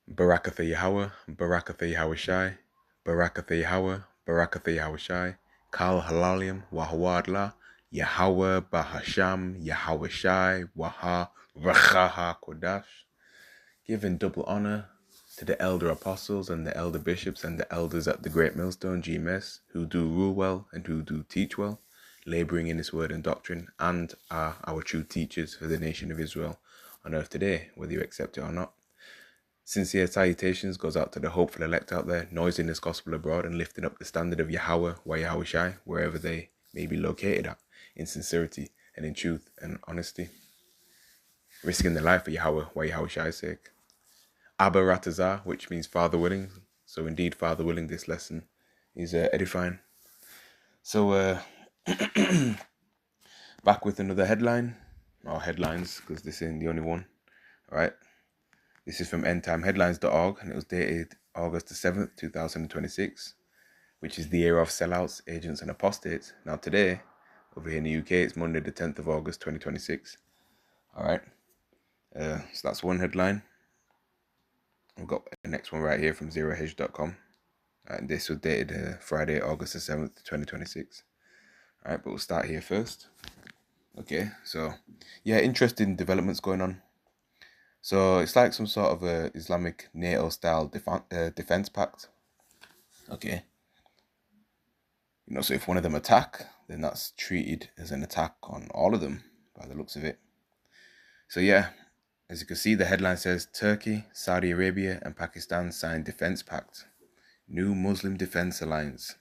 Barakatha Yahweh, Barakatha Yahweh Shai, Barakatha Yahweh, Barakatha Yahweh Shai, Kal Halalium, Wahawadla, Yahweh Bahasham, Yahweh Shai, Waha, Rachaha Kodash. Giving double honor to the elder apostles and the elder bishops and the elders at the Great Millstone, GMS, who do rule well and who do teach well, laboring in this word and doctrine, and are our true teachers for the nation of Israel on earth today, whether you accept it or not. Sincere salutations goes out to the hopeful elect out there, noising this gospel abroad and lifting up the standard of Yahweh, Yahweh Shai, wherever they may be located at, in sincerity and in truth and honesty, risking their life for Yahweh, Yahweh Shai's sake. Abba Ratazah, which means Father willing. So indeed, Father willing, this lesson is edifying. So back with another headline, or headlines, because this isn't the only one. All right. This is from endtimeheadlines.org, and it was dated August the 7th, 2026, which is the year of sellouts, agents, and apostates. Now today, over here in the UK, it's Monday the 10th of August, 2026. All right. So that's one headline. We've got the next one right here from zerohedge.com. And this was dated Friday, August the 7th, 2026. All right, but we'll start here first. Okay, so yeah, interesting developments going on. So it's like some sort of a Islamic NATO-style defense pact. Okay. You know, so if one of them attack, then that's treated as an attack on all of them, by the looks of it. So yeah, as you can see, the headline says, Turkey, Saudi Arabia, and Pakistan signed defense pact. New Muslim Defense Alliance.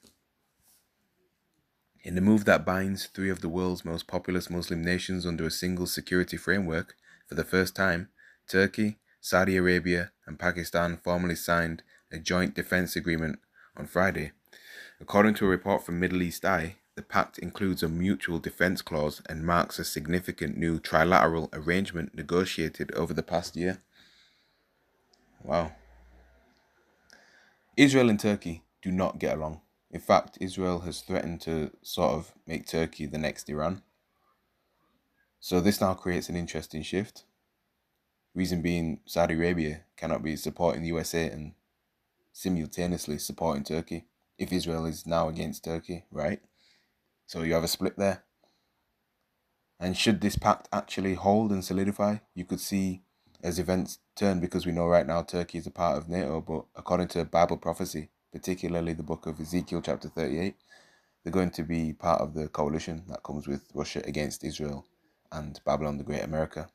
In the move that binds three of the world's most populous Muslim nations under a single security framework, for the first time, Turkey, Saudi Arabia, and Pakistan formally signed a joint defense agreement on Friday. According to a report from Middle East Eye, the pact includes a mutual defense clause and marks a significant new trilateral arrangement negotiated over the past year. Wow. Israel and Turkey do not get along. In fact, Israel has threatened to sort of make Turkey the next Iran. So this now creates an interesting shift. Reason being, Saudi Arabia cannot be supporting the USA and simultaneously supporting Turkey if Israel is now against Turkey, right? So you have a split there. And should this pact actually hold and solidify, you could see as events turn, because we know right now Turkey is a part of NATO, but according to Bible prophecy, particularly the book of Ezekiel chapter 38, they're going to be part of the coalition that comes with Russia against Israel and Babylon the Great America.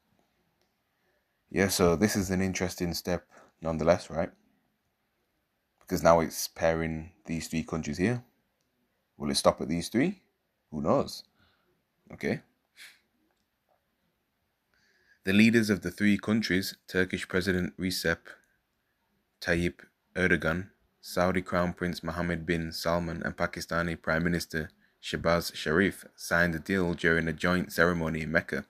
Yeah, so this is an interesting step nonetheless, right? Because now it's pairing these three countries here. Will it stop at these three? Who knows? Okay. The leaders of the three countries, Turkish President Recep Tayyip Erdogan, Saudi Crown Prince Mohammed bin Salman, and Pakistani Prime Minister Shehbaz Sharif, signed the deal during a joint ceremony in Mecca.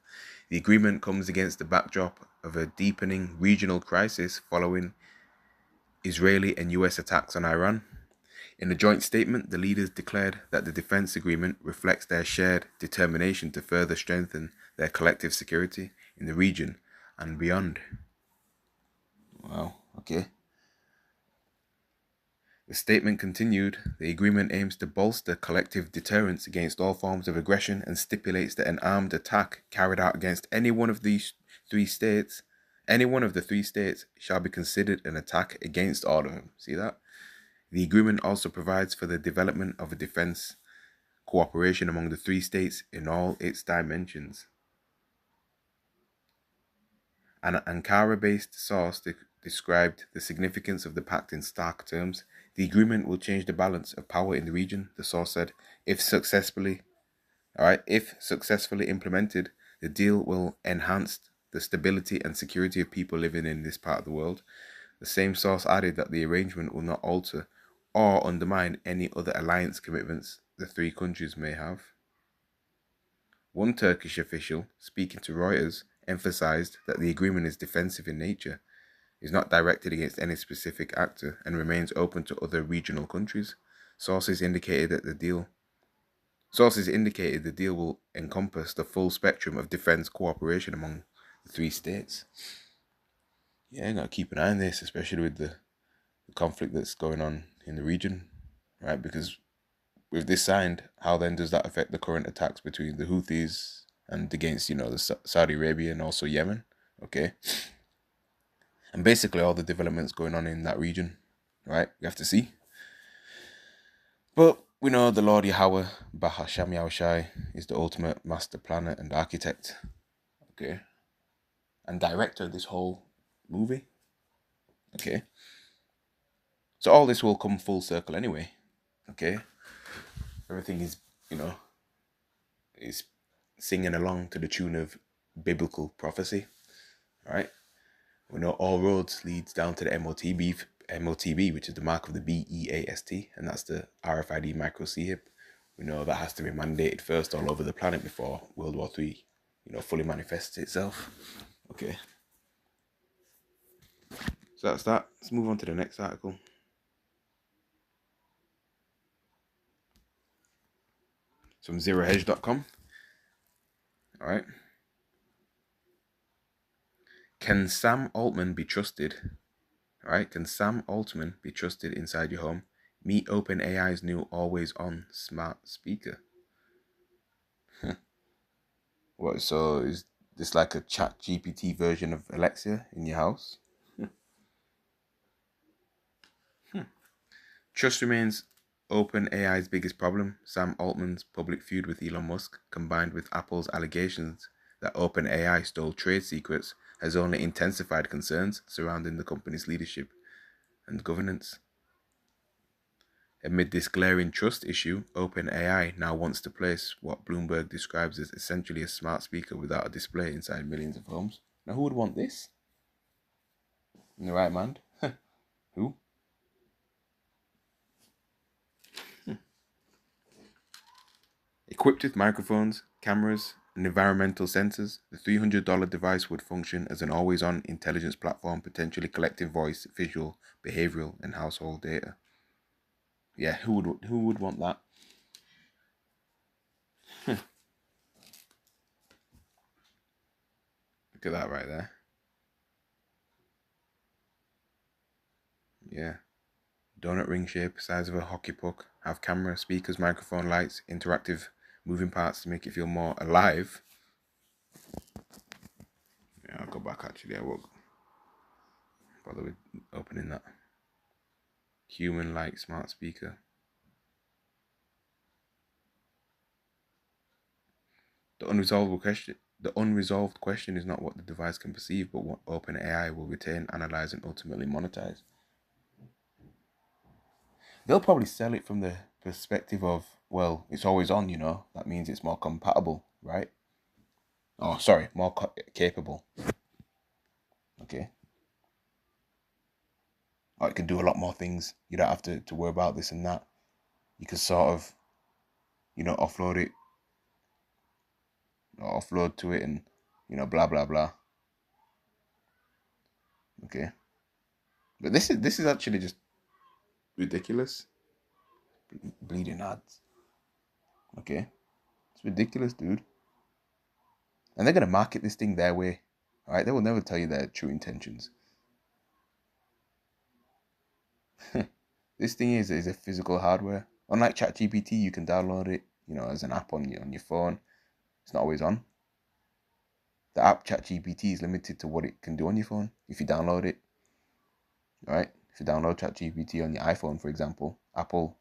The agreement comes against the backdrop of a deepening regional crisis following Israeli and US attacks on Iran. In a joint statement, the leaders declared that the defense agreement reflects their shared determination to further strengthen their collective security in the region and beyond. Wow, okay. The statement continued, the agreement aims to bolster collective deterrence against all forms of aggression and stipulates that an armed attack carried out against any one of the three states shall be considered an attack against all of them. See that? The agreement also provides for the development of a defense cooperation among the three states in all its dimensions. An Ankara-based source described the significance of the pact in stark terms. The agreement will change the balance of power in the region, the source said. If successfully implemented, the deal will enhance the stability and security of people living in this part of the world. The same source added that the arrangement will not alter or undermine any other alliance commitments the three countries may have. One Turkish official, speaking to Reuters, emphasized that the agreement is defensive in nature, is not directed against any specific actor, and remains open to other regional countries. Sources indicated the deal will encompass the full spectrum of defense cooperation among the three states. yeah, you gotta keep an eye on this, especially with the conflict that's going on in the region, right? Because with this signed, how then does that affect the current attacks between the Houthis and against, the Saudi Arabia and also Yemen? Okay. And basically all the developments going on in that region, right? We have to see. But we know the Lord Yahweh, Bahasham Yahushai, is the ultimate master planner and architect, okay? And director of this whole movie, okay? So all this will come full circle anyway, okay? Everything is, is singing along to the tune of biblical prophecy, right? We know all roads leads down to the MOTB, which is the mark of the BEAST, and that's the RFID micro chip. We know that has to be mandated first all over the planet before World War III, fully manifests itself. Okay. So that's that. Let's move on to the next article. It's from zerohedge.com. All right. Can Sam Altman be trusted? All right. Can Sam Altman be trusted inside your home? Meet OpenAI's new always-on smart speaker. What? So is this like a Chat GPT version of Alexa in your house? Trust remains OpenAI's biggest problem. Sam Altman's public feud with Elon Musk, combined with Apple's allegations that OpenAI stole trade secrets, has only intensified concerns surrounding the company's leadership and governance. Amid this glaring trust issue, OpenAI now wants to place what Bloomberg describes as essentially a smart speaker without a display inside millions of homes. Now, who would want this? In the right mind? Who? Equipped with microphones, cameras, and environmental sensors, the $300 device would function as an always-on intelligence platform, potentially collecting voice, visual, behavioral, and household data. Yeah, who would want that? Look at that right there. Yeah. Donut ring shape, size of a hockey puck, have camera, speakers, microphone, lights, interactive moving parts to make it feel more alive. Yeah, I'll go back actually. I won't bother with opening that. Human-like smart speaker. The unresolved question is not what the device can perceive, but what OpenAI will retain, analyze, and ultimately monetize. They'll probably sell it from the perspective of, well, it's always on, that means it's more compatible, right? Oh, sorry, more capable. Okay. Or it can do a lot more things. You don't have to worry about this and that. You can sort of, offload it, or offload to it and, blah, blah, blah. Okay. But this is actually just ridiculous. Bleeding ads. Okay. It's ridiculous, dude. And they're going to market this thing their way. All right. They will never tell you their true intentions. This thing is a physical hardware. Unlike ChatGPT, you can download it, as an app on your phone. It's not always on. The app ChatGPT is limited to what it can do on your phone if you download it. All right. If you download ChatGPT on your iPhone, for example, Apple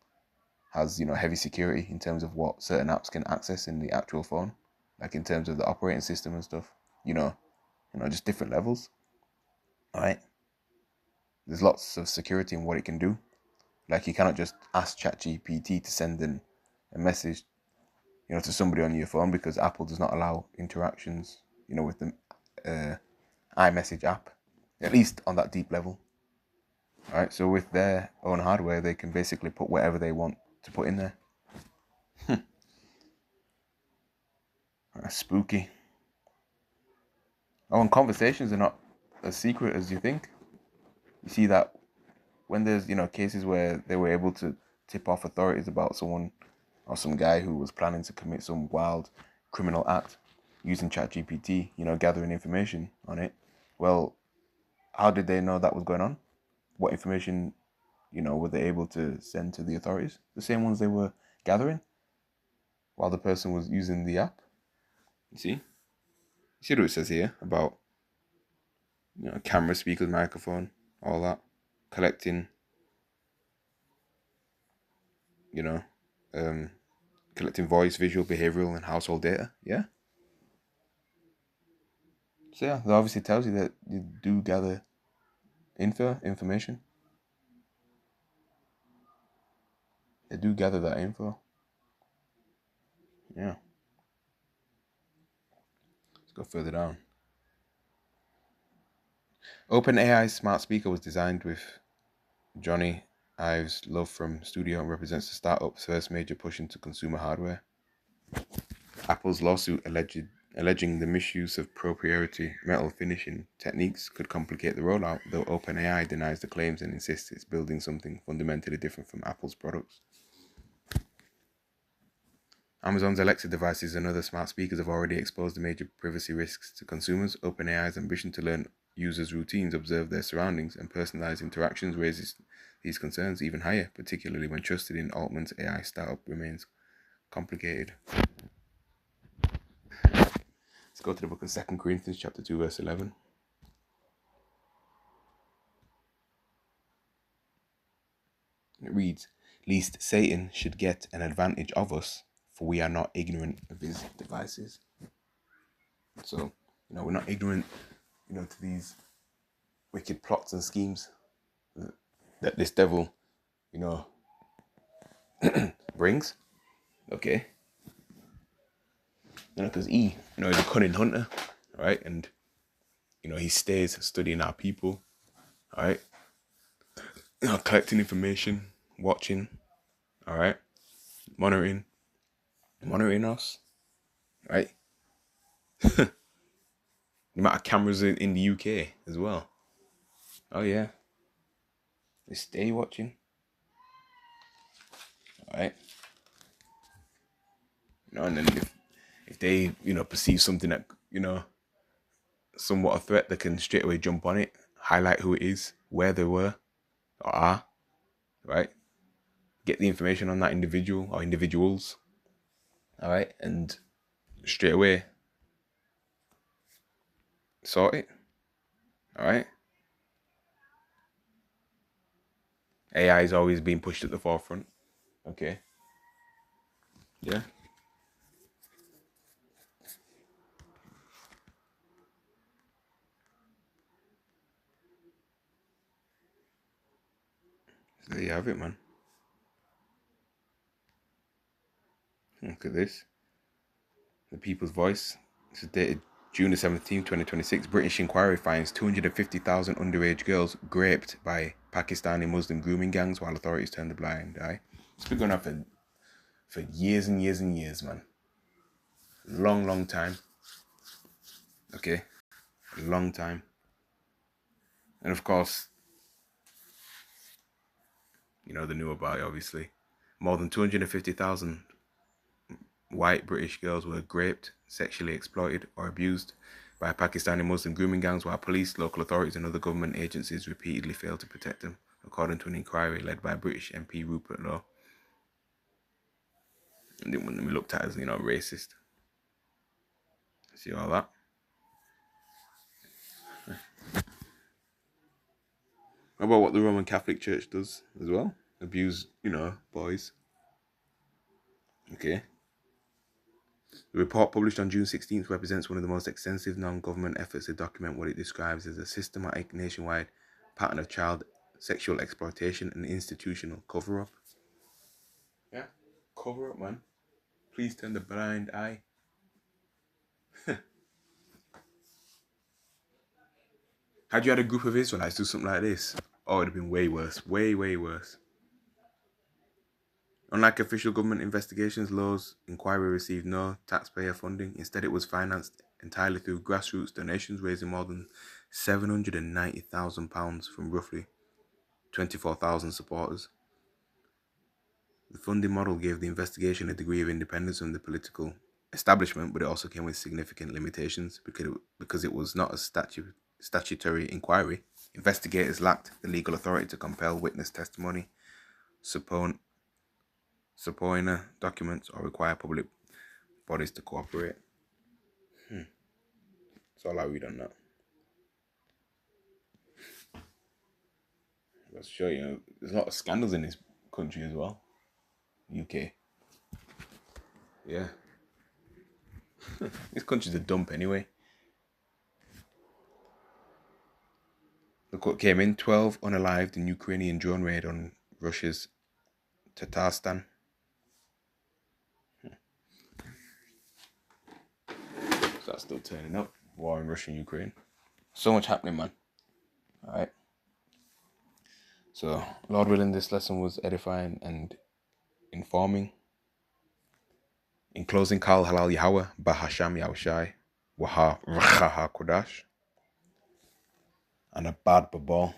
has, heavy security in terms of what certain apps can access in the actual phone, like in terms of the operating system and stuff, just different levels. All right. There's lots of security in what it can do. Like you cannot just ask ChatGPT to send a message, to somebody on your phone because Apple does not allow interactions, with the iMessage app, at least on that deep level. All right. So with their own hardware, they can basically put whatever they want to put in there. That's spooky. Oh, and conversations are not as secret as you think. You see that when there's, cases where they were able to tip off authorities about someone or some guy who was planning to commit some wild criminal act using ChatGPT, gathering information on it. Well, how did they know that was going on? What information, were they able to send to the authorities? The same ones they were gathering while the person was using the app. You see? You see what it says here about camera, speakers, microphone, all that, collecting, you know, um, collecting voice, visual, behavioral, and household data. Yeah. So yeah, that obviously tells you that you do gather information. They do gather that info. Yeah. Let's go further down. OpenAI's smart speaker was designed with Johnny Ive's love from studio and represents the startup's first major push into consumer hardware. Apple's lawsuit alleging the misuse of proprietary metal finishing techniques could complicate the rollout, though OpenAI denies the claims and insists it's building something fundamentally different from Apple's products. Amazon's Alexa devices and other smart speakers have already exposed the major privacy risks to consumers. OpenAI's ambition to learn users' routines, observe their surroundings, and personalize interactions raises these concerns even higher, particularly when trusted in Altman's AI startup remains complicated. Let's go to the book of 2 Corinthians chapter 2, verse 11. It reads, "Lest Satan should get an advantage of us, for we are not ignorant of his devices." So, we're not ignorant, to these wicked plots and schemes that this devil, brings. Okay. Because he, is a cunning hunter, right? And, he stays studying our people, all right? Collecting information, watching, all right? Monitoring us, right? The amount of cameras in the UK as well. Oh, yeah. They stay watching, all right? And then if they, perceive something that, somewhat a threat, they can straight away jump on it, highlight who it is, where they were or are, right? Get the information on that individual or individuals, all right? And straight away sort it, all right? AI is always being pushed at the forefront, okay? Yeah. So there you have it, man. Look at this. The People's Voice. This is dated June the 17th, 2026. British inquiry finds 250,000 underage girls raped by Pakistani Muslim grooming gangs while authorities turn the blind eye. It's been going on for years and years and years, man. Long time. Okay? A long time. And of course, they knew about it, obviously. More than 250,000 white British girls were raped, sexually exploited, or abused by Pakistani Muslim grooming gangs, while police, local authorities, and other government agencies repeatedly failed to protect them, according to an inquiry led by British MP Rupert Law. And then when we looked at as, racist. See all that? How about what the Roman Catholic Church does as well? Abuse, boys. Okay. The report published on June 16th represents one of the most extensive non-government efforts to document what it describes as a systematic nationwide pattern of child sexual exploitation and institutional cover-up. Yeah, cover-up, man. Please turn the blind eye. Had you had a group of Israelites do something like this, oh, it would have been way worse. Way worse. Unlike official government investigations, Law's inquiry received no taxpayer funding. Instead, it was financed entirely through grassroots donations, raising more than £790,000 from roughly 24,000 supporters. The funding model gave the investigation a degree of independence from the political establishment, but it also came with significant limitations because it was not a statutory inquiry. Investigators lacked the legal authority to compel witness testimony, subpoena documents, or require public bodies to cooperate. That's all I read on that. Let's show you. There's a lot of scandals in this country as well. UK. Yeah. This country's a dump anyway. Look what came in. 12 unalived in Ukrainian drone raid on Russia's Tatarstan. So that's still turning up. War in Russia and Ukraine. So much happening, man. Alright. So, Lord willing, this lesson was edifying and informing. In closing, Kal Halal Yahweh, Bahasham Yahushai, Waha Rachaha Kodash, and a bad babal.